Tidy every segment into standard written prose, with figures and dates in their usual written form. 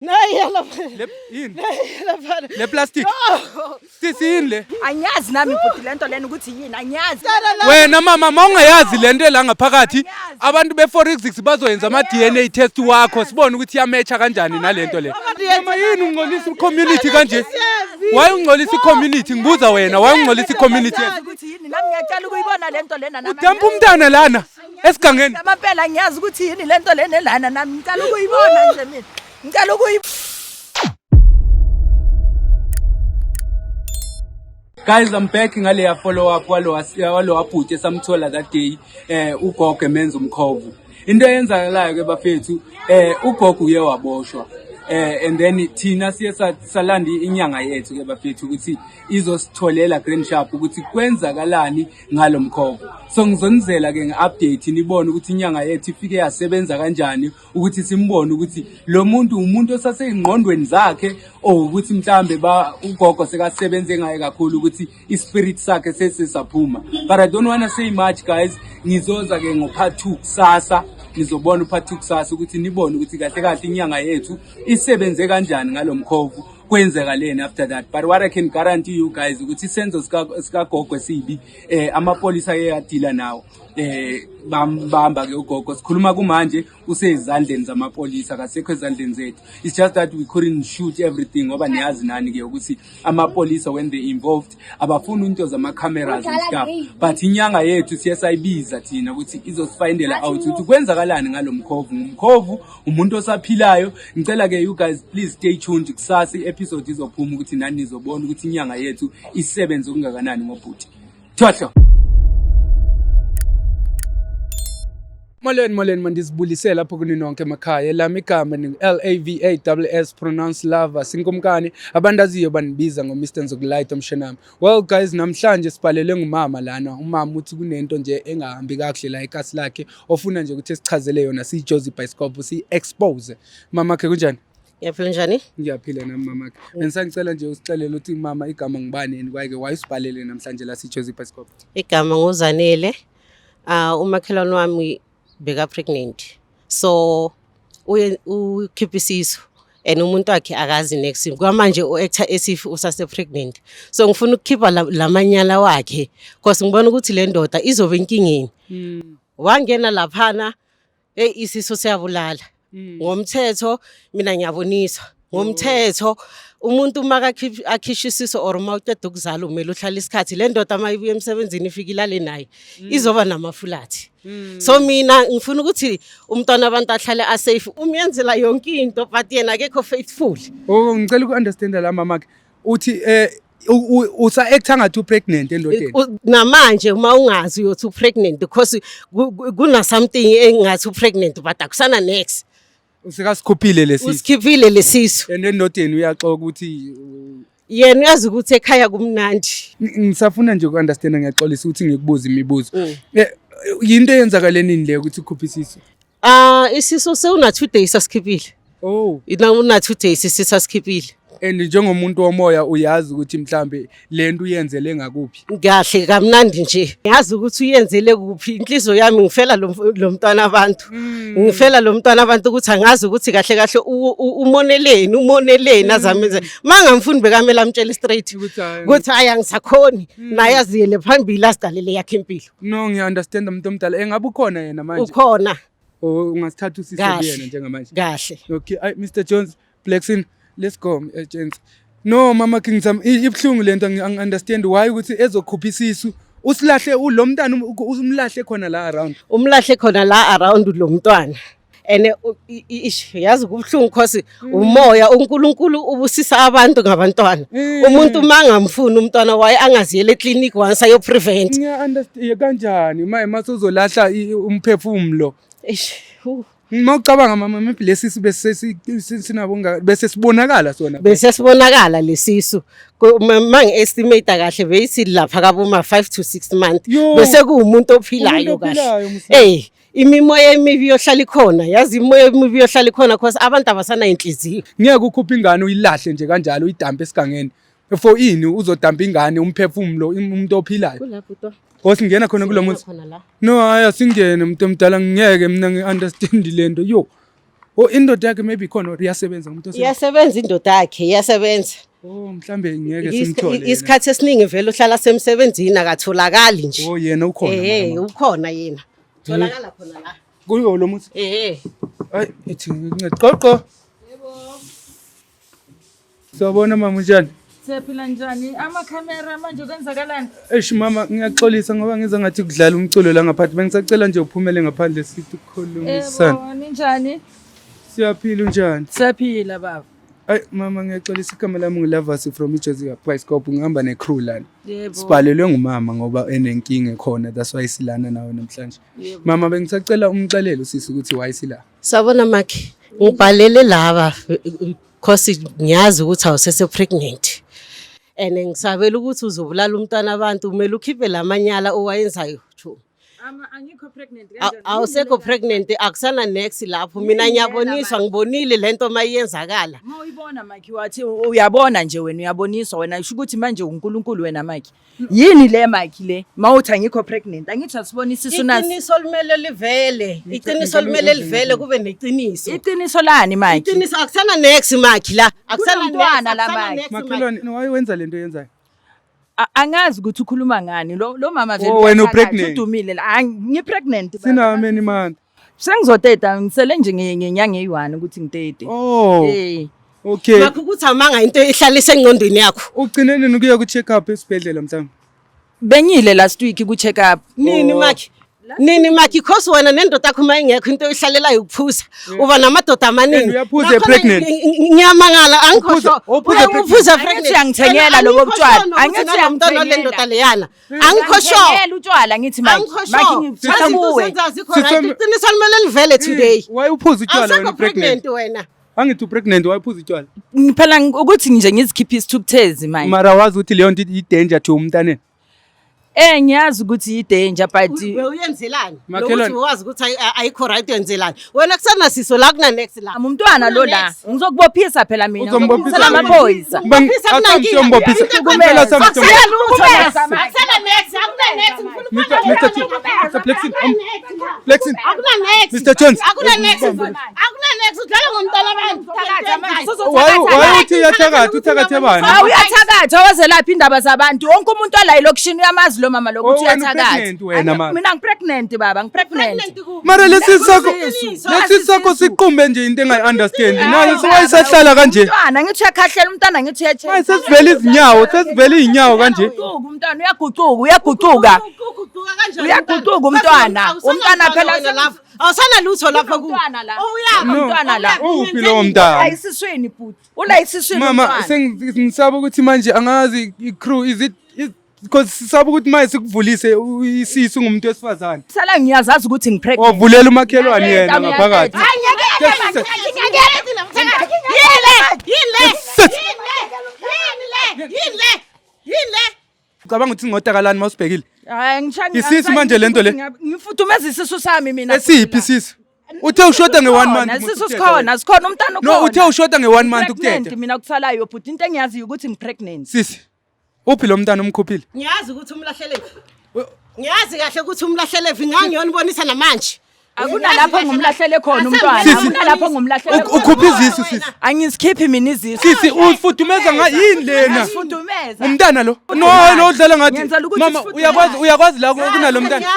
Le plastic. Sisini le. Anyazi nami futhi lento lena ukuthi yini anyazi. Wena mama mawungayazi lento la ngaphakathi abantu be466 bazoyenza ama DNA test wakho sibone ukuthi yamatcha kanjani nalento le. Mama yini ungcolisa community kanje? Why ungcolisa community ngibuza wena why ungcolisa community? Ukuthi yini nami ngiyacela ukuyibona lento lena nami. Udampa umntana lana esigangeni. Amaphela ngiyazi ukuthi yini lento lena lana nami ngicela ukuyibona nje mina. Ngicela Guys, I'm back ngale follow up walo wabhuti esamthola that day ugogo emenza umkhovu. Into eyenzakalayo ke bafethu ugogo uye waboshwa. And then thina siye salanda inyanga yethu ke bafethu ukuthi izositholela Grand Sharp ukuthi kwenzakalani ngalomkhovu. So ngizonizela ke ngeupdate nibone ukuthi inyanga yethu ifike yasebenza kanjani ukuthi simbone ukuthi lo muntu umuntu osasengqondweni zakhe ukuthi mhlambe ugogo sekasebenze ngaye kakhulu ukuthi ispirit sakhe sesaphuma. But I don't want to say much guys. Ngizoza ke ngopart 2 kusasa. Nizobona upart 2 kusasa ukuthi nibone ukuthi kahle kahle inyanga yethu isebenze kanjani ngalomkhovu kwenzakaleni after that. But what I can guarantee you guys ukuthi isenzo sikagogo sibi amapolisa ayadila nawo bamba ke ugogo sikhuluma kumanje usezandleni zamapolisa kasekho ezandleni zethu. It's just that we couldn't shoot everything ngoba niyazi nani ke ukuthi amapolisa when they involved abafuna into zama cameras and stuff. But inyanga yethu siyasayibiza thina ukuthi izosifindela out ukuthi kwenzakalani ngalomkhovu. Umkhovu umuntu osaphilayo. Ngicela ke you guys please stay tuned kusasa episode izophuma ukuthi nani nizobona ukuthi inyanga yethu isebenze kungakanani ngobhuti. Thohlo. Molweni mandisibulisela lapho kuni nonke emakhaya lami igama ni LAVAWS pronounce lava sinkumkani abandaziyo banibiza ngo Mr Nzokulight omshenami. Well guys namhlanje sipalele ngumama lana umama uthi kunento nje engahambi kahle la ikasi lakhe ofuna nje ukuthi sichazele yona si Jozi Bioscope si expose. Mama ke kunjani? Yaphila njani? Ngiyaphila nami mama ke. Ngisangicela nje usixelele ukuthi mama igama ngibani kwake wayisibhalele namhlanje la si Jozi Bioscope. Igama ngozanele. Umakhelwane wami beka pregnant. So ukhipha isisu and umuntu wakhe akazi next kwamanje uactor esifu usase pregnant. So ngifuna ukukhipha lamanyala wakhe because ngibona ukuthi le ndoda izobe inkingeni. Wangena laphana isisu siyabulala. Ngomthetho mina ngiyabonisa. Ngomthetho umuntu akhisha isiso or mawuqeda ukuzala umele uhlala isikhathi le ndoda mayibuye emsebenzini ifikilale naye izoba namafulathi. So mina ngifuna ukuthi umntwana abantu ahlale asafe umyenzela yonke into but yena akekho faithful. Ngicela ukunderstand la mama uthi usa actor ngathi pregnant endodeni. Namanje uma ungazi uyothi pregnant because kuna something engathi pregnant but akusana next. Usikasikhupile lesisu. Usikhiphile lesisu. And endodeni uyaxoxa ukuthi yena uyazi ukuthi ekhaya kumnandi. Ngisafuna nje ukunderstand ngiyaxolisa ukuthi ngikubuza imibuzo. Yinto eyenzakaleni le ukuthi ukhuphe isisu. Isisu seuna 2 days asikhiphile. Ina una 2 days isisu asikhiphile. And njengomuntu womoya uyazi ukuthi mhlambe lento uyenzele ngakuphi. Kahle kamnandi nje. Ngiyazi ukuthi uyenzele kuphi inhliziyo yami ngifela lo mntwana abantu. Ngifela lo mntwana abantu ukuthi angazi ukuthi kahle kahle umoneleni azamenze. Manga ngifuni bekamela amtshela straight ukuthi ayangisakhoni naye aziyele phambili asidalele yakhe impilo. No ngiunderstand umuntu omdala engabe ukhona yena manje. Ukhona. Ungasithatha usisebiyena njengamanje. Kahle. Okay Mr Jones Blackson. Let's go, gents. No, mama Kingsam, ibhlungu lento ngi-understand why ukuthi ezokhupha isisu. Usilahle lo mntana umlahle khona la around. Umlahle khona la around lo mntwana. Ene yazi kubhlungu because umoya uNkulunkulu ubusisa abantu ngabantwana. Umuntu mangamfuni umntwana waye angaziyele clinic once ayo prevent. Ngiya-understand kanjani masozolahla umphefumulo. Mawucabanga mama maybe lesisu bese sinabonga bese sibonakala sona. Bese sibonakala lesisu. Mangi estimate kahle bese lapha kaboma 5 to 6 months. Bese kuumuntu ophilayo kahle. Imimoya emibi yohlala ikhona. Yazi imoya emibi yohlala ikhona because abantu abasana inhliziyo. Ngeke ukukhupha ingane uyilahle nje kanjalo uyidampe esigangeni. For ini uzodampa ingane umphefumulo umuntu ophilayo. Kulapho to. Singena khona kulomuntu. No haya singene umuntu omdala ngeke mina ngiunderstand lento yo. Oh, indoda yakhe maybe khona or iyasebenza umuntu osebenza. Iyasebenza indoda yakhe, iyasebenza. Oh, mhlambe ngeke simthole. Isikhathi esiningi vele uhlala semsebenzini akatholakali nje. Oh, yena ukhona. Ukhona yena. Tholakala khona la. Kuyo lo muthi. Ay, ethi ngincede. Qoqo. Yebo. Sawubona mama njani? Siyaphila njani? Amakhamera manje kwenzakalani? Eish mama ngiyaxolisa ngoba ngiza ngathi kudlala umculo la ngaphandle. Bengisacela nje uphumele ngaphandle sithi ukukhulumisana. Yebo, ninjani? Siyaphila unjani? Siyaphila baba. Ay mama ngiyaxolisa igama lami ngiLavasi from iJersey Bioscope ngihamba necrew lana. Yebo. Sibhalelwe ngumama ngoba enenkinga ekhona that's why silana nawe namhlanje. Mama bengisacela umxelele usisi ukuthi why sila. Sabona Makhi, ngibhalele laba because ngiyazi ukuthi awusese pregnant. And ngisabela ukuthi uzobulala umntwana abantu umele ukhiphe lamanyala owayenzayo. Angikho pregnant kanjani? Awusekho pregnant akusana next lapho mina ngiyaboniswa ngibonile lento mayiyenzakala. Mawuyibona Mike wathi uyabona nje wena uyaboniswa wena usho ukuthi manje uNkulunkulu wena Mike. Yini le Mike le? Mawuthi angikho pregnant angithi asibonisa isunasi. Iqiniso limele livele. Iqiniso limele livele kube neqiniso. Iqiniso lani Mike? Iqiniso akusana next Mike la. Akusana Umntwana la Mike. Makhelwane wayenza lento yenzayo. Angazi ukuthi ukhuluma ngani lo mama vele wena upregnant udumile la ngipregnant sina many months sengizoteta ngisele nje ngenyanga eyi1 ukuthi ngitete okay makho ukuthi amanga into ihlalise engqondweni yakho ugcinene ukuya ku check up esibhedlela mthambi benyile last week ku check up nini Makhi because wena nendoda yakho mayingekho into ihlalela ukuphuza uba namadoda amaningi uyaphuza pregnant ngiyamangala angikho uphuza pregnant angithengela lobo butshwala angithi umntwana lendoda leyana angikho sure utshwala ngithi Makhi ngifisa kuwe iqiniso limele livele today why uphuza utshwala wena pregnant wena angithi pregnant why uphuza utshwala phela ukuthi nje ngizikhiphe isithukuthezi manje mara wazi ukuthi leyo nto i danger to umntaneni ngiyazi ukuthi i-danger but uyenzelani ukuthi wazi ukuthi ayikho right yenzelani wena kusana siso la kuna next la umntwana lo la ngizokubophisa phela mina ngizokubophisa amaphoyisa bophisa kunankinga kumele akusana next akuna next Flexing akuna next Mr Jones akuna next udlala ngomntwana abantu why uthi uyathakatha uthakathe bani uyathakatha wazelapha indaba zabantu wonke umuntu ala elokishini uyamazi lo mama lokuthi uyathakatha mina ngipregnant baba ngipregnant mara lesi sakho siqumbe nje into engayiunderstand nayo siwayisahlala kanje umntwana ngithi uyakhahlela umntwana ngithi uyacheck sesivele izinyawo sesivele inyawo kanje umntwana uyagucuka umntwana phela lapha awusana lutho lapha ku umntwana la uphi lo mntana ayisisweni bhuti ulayisisweni mama sengisaba ukuthi manje angazi icrew is it because sisaba ukuthi manje sikuvulise isisu ngumuntu wesifazane sala ngiyazazi ukuthi ngipregnant ovulela umakhelwane yena ngaphakathi yini cabanga ukuthi ngotakalani mawusibhekile hayi ngishaya isisi manje lento le ngifuthumeza isisu sami mina esiphi isisi uthe ushoda nge1 month isisu sikhona umntana ukhona no uthe ushoda nge1 month ukuthethe mina kusalayo bhuti into engiyaziyo ukuthi ngipregnant sisi uphi lo mntana umkhuphile ngiyazi ukuthi umlahlele ngiyazi kahle ukuthi umlahlele ngangiyonibonisa namanje akunalapho ngumlahlele khona umntwana akunalapho ngumlahlele ukhupha izisu sisi angisikhiphi mina izisu sisi ufudumeza ngayini lena ufudumeza umntana lo no udlala ngathi mama uyakwazi la kunalo mntana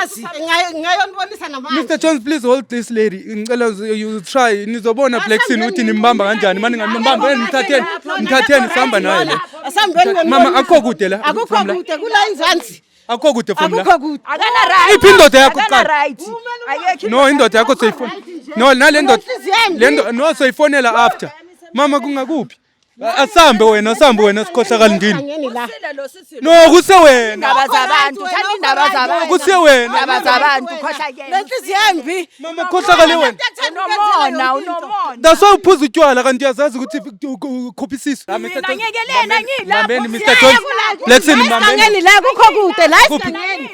ngayonibonisa namanje Mr Jones please hold this lady ngicela you try nizobona Blackson ukuthi nimbamba kanjani manje ngambamba ngithatheni sihamba naye la mama akho kude la akukho kude kula inzansi akho kude from la akana right iphi indoda yakho akana right no indoda yakho soyifona no nale ndoda no soyifonela after mama kungakuphi asambe wena sikhohlakala ndini no kuse wena indaba zabantu thanda indaba zabantu kuse wena indaba zabantu khohlakela lenhliziyo embi mama khohlakale wena unomona that's why uphuza utshwala kanti uyazazi ukuthi ukhupha isisu mina ngiyekelena ngilapho mambeni Mr Jones Blackson mambeni la kukho kude la isigangeni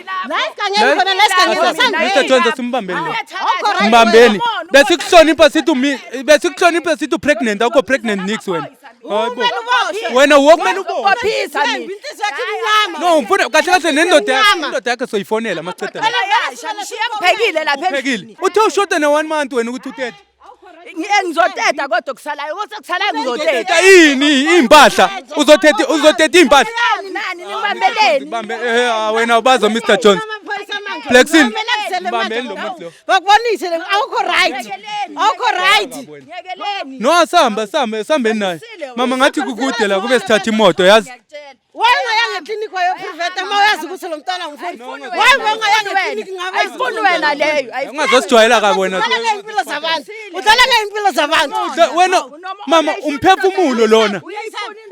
khona la isigangeni Mr Jones asimbambeni mbambeni besikuhlonipha sithi pregnant akho pregnant nix wena wena wokumele ubophisa mina no mfuna kahle nendoda yakhe soyifonela masiceda ngiphekile lapha phekile uthe ushoda ne1 month wena ukuthi uthethe ngizoteta kodwa kusalayo kusalayo ngizoteta yini impahla uzothetha impahla nani nimbambeleni bambe wena ubazo Mr Jones Flexin bambeni lo muntu lo bakubonise awukho right nyekeleni no sambeni naye mama ngathi kukude la kube sithatha imoto yazi wayengayanga clinic wayo private mawazi ukuthi lo mntwana ngifuni wayengayanga clinic ngabe ayifuni wena leyo ungazosijwayela ka wena impilo zabantu udlala ngeimpilo zabantu wena mama umphefumulo lona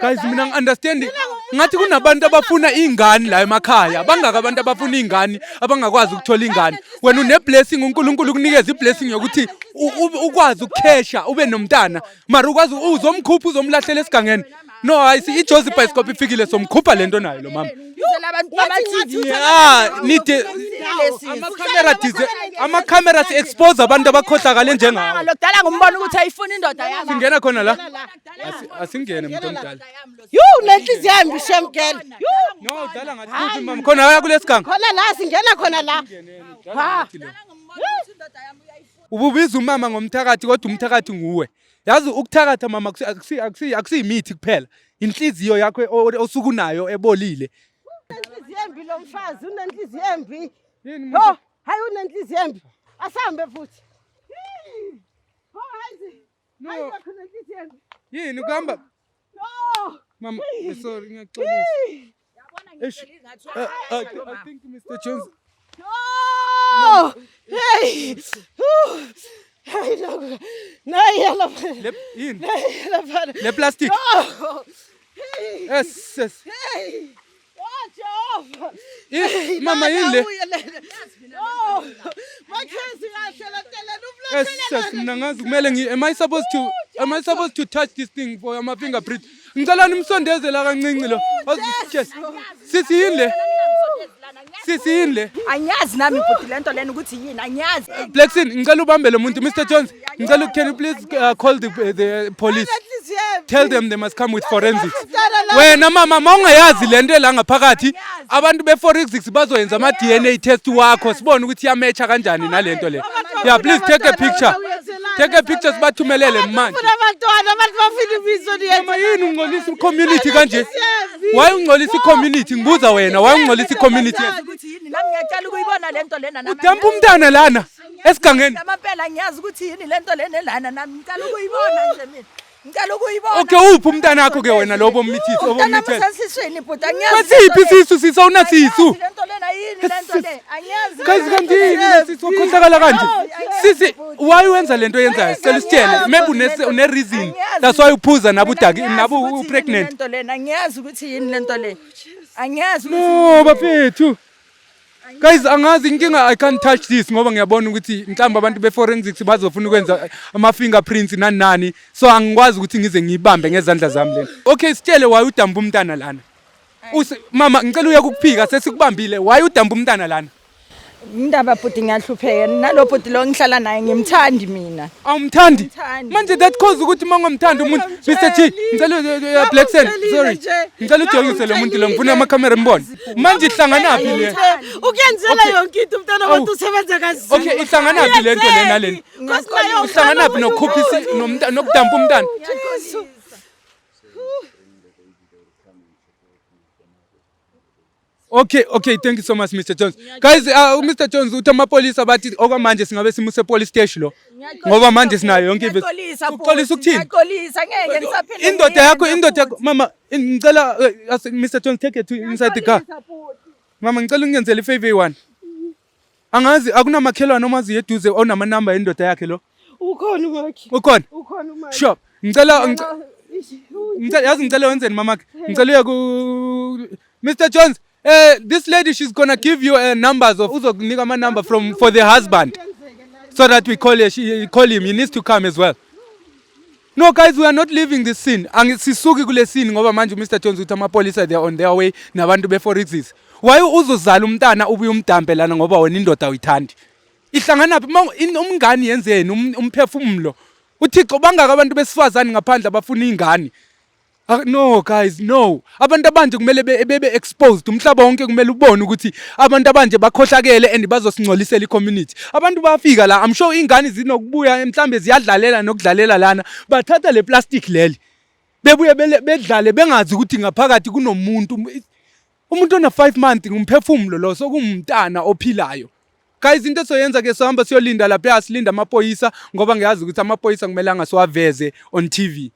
guys mina ngiunderstand ngathi kunabantu abafuna ingane la emakhaya bangaka abantu abafuna ingane abangakwazi ukuthola ingane wena une blessing uNkulunkulu ukunikeza iblessing yokuthi ukwazi ukukhesha ube nomntana mara ukwazi uzomkhupha uzomlahlela esigangeni no ayisi iJoseph Bioscope ifikile somkhupha lento nayo lo mama nide ama-cameras expose abantu abakhohlakale njengawo lokudala ngumbona ukuthi ayifuni indoda yami singena khona la asingene muntu omdala unenhliziyo yambi shemgela no udala ngathi mama khona aya kulesiganga khona la singena khona la ububiza umama ngomthakathi kodwa umthakathi nguwe yazi ukuthakatha mama akusiyimithi kuphela inhliziyo yakho osuku nayo ebolile unenhliziyo yambi lo mfazi unenhliziyo yambi ho hayi unenhliziyo yambi asambe futhi ho hayi khona inhliziyo yambi yini kuhamba no mama sorry ngiyaxolisa I think Mr Jones no hey hayi no nayi yala yini yala le plastic yes hey mama yini le makhezi ngahlela tela yes mina ngazi kumele am I supposed to touch this thing for my fingerprint ngicela nimsondeze la kancinci lo sisi yini le sisi yini le anyazi nami futhi lento lena ukuthi yini anyazi Flexin ngicela ubambe lo muntu Mr Jones ngicela can you please call the police tell them they must come with forensics wena mama mawungayazi lento la ngaphakathi abantu be-forensics bazoyenza ama-DNA test wakho sibone ukuthi yamecha kanjani nalento le yeah please take a picture sibathumelele manje abantwana abantu bafuna ibizo mama yini ungcolisa i-community kanje why ungcolisa i-community ngibuza wena why ungcolisa i-community ukuthi yini nami ngiyacela ukuyibona lento lena nami udampa umntana lana esigangeni amaphela ngiyazi ukuthi yini lento lena lana nami ngicela ukuyibona nje mina ngicela ukuyibona okay uphi umntana wakho ke wena lobo omithisi obomithisi sasisweni bhuta angiyazi kwasiphi sisu sisawuna sisu lento lena yini lento le angiyazi kazi kantini sisu ukhohlakala kanje sisi why wenza lento yenzayo sicela usitshele maybe une reason that's why uphuza nabudaki nabu pregnant lento lena angiyazi ukuthi yini lento le angiyazi no bafethu guys angazi inkinga I can't touch this ngoba ngiyabona ukuthi mhlawumbe abantu be-forensics bazofuna ukwenza ama-fingerprints nani so angikwazi ukuthi ngize ngiyibambe ngezandla zami lena okay sitshele why udamba umntana lana mama ngicela uye kukuphika sesikubambile why udamba umntana lana indaba bhuti ngiyahlupheka nalo bhuti lo ngihlala naye ngimthandi mina awumthandi manje that cause ukuthi mangomthanda umuntu Mr G ngicela Blackson sorry ngicela ujongise lo muntu lo ngifuna ama-camera mbone manje ihlanganaphi le ukuyenzela yonke into umntwana wathi usebenza kanzima okay ihlanganaphi lento lena lena ihlanganaphi nokukhuphisa nokudampa umntana Okay, thank you so much Mr Jones. Guys, Mr Jones uthi amapolice bathi okwamanje singabe simuse police station lo. Ngoba manje sinayo yonke into. Uxolisa ukuthini? Ngiyaqolisa ngeke ngisaphinde. Indoda yakho mama ngicela Mr Jones take it inside the car. Mama ngicela ungenzele ifavor one. Angazi akunamakhelwane omazi eduze onama number indoda yakhe lo. Ukhona umakhi. Ukhona? Ukhona umakhi. Sure. Ngicela yazi ngicela wenzeni mama. Ngicela uye ku Mr Jones this lady, she's gonna give you numbers of uzokunika ama number for the husband, so that we call him. He needs to come as well. No guys, we are not leaving this scene. Sisuki kule scene ngoba manje Mr Jones uthi amapolice they are on their way nabantu be-forensics. Why uzozala umntana ubuye umdampe lana ngoba wena indoda uyithandi? Ihlanganaphi umngani yenzeni umphefumulo? Uthixo bangaka abantu besifazane ngaphandle abafuna ingane. No guys, no. Abantu abanje kumele bebe exposed. Umhlaba wonke kumele ubone ukuthi abantu abanje bakhohlakele and bazosingcolisela i-community. Abantu bafika la, I'm sure ingane zinokubuya mhlambe ziyadlalela nokudlalela lana, bathatha le plastic leli. Bebuye bedlale bengazi ukuthi ngaphakathi kunomuntu. Umuntu ona 5 months ngumphefumulo lo sokumntana ophilayo. Guys, into soyenza ke sohamba siyolinda lapha silinda amaphoyisa ngoba ngiyazi ukuthi amaphoyisa kumele angasiwaveze on TV.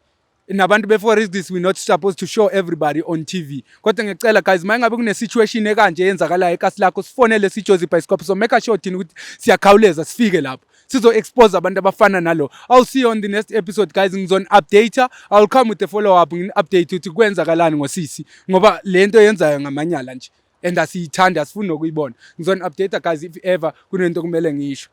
Nabantu before this we're not supposed to show everybody on TV. Kodwa ngicela guys, mayingabe kune situation ekanje yenzakalayo ekhasi lakho sifonele siJozi Bioscope so make sure thina ukuthi siyakhawuleza sifike lapho. Sizo expose abantu abafana nalo. I'll see you on the next episode guys. Ngizon update. I'll come with a follow up ngin update ukuthi kwenzakalani ngosisi ngoba lento yenzayo ngamanyala nje. And asiyithanda asifuni nokuyibona. Ngizon update guys if ever kunento kumele ngisho.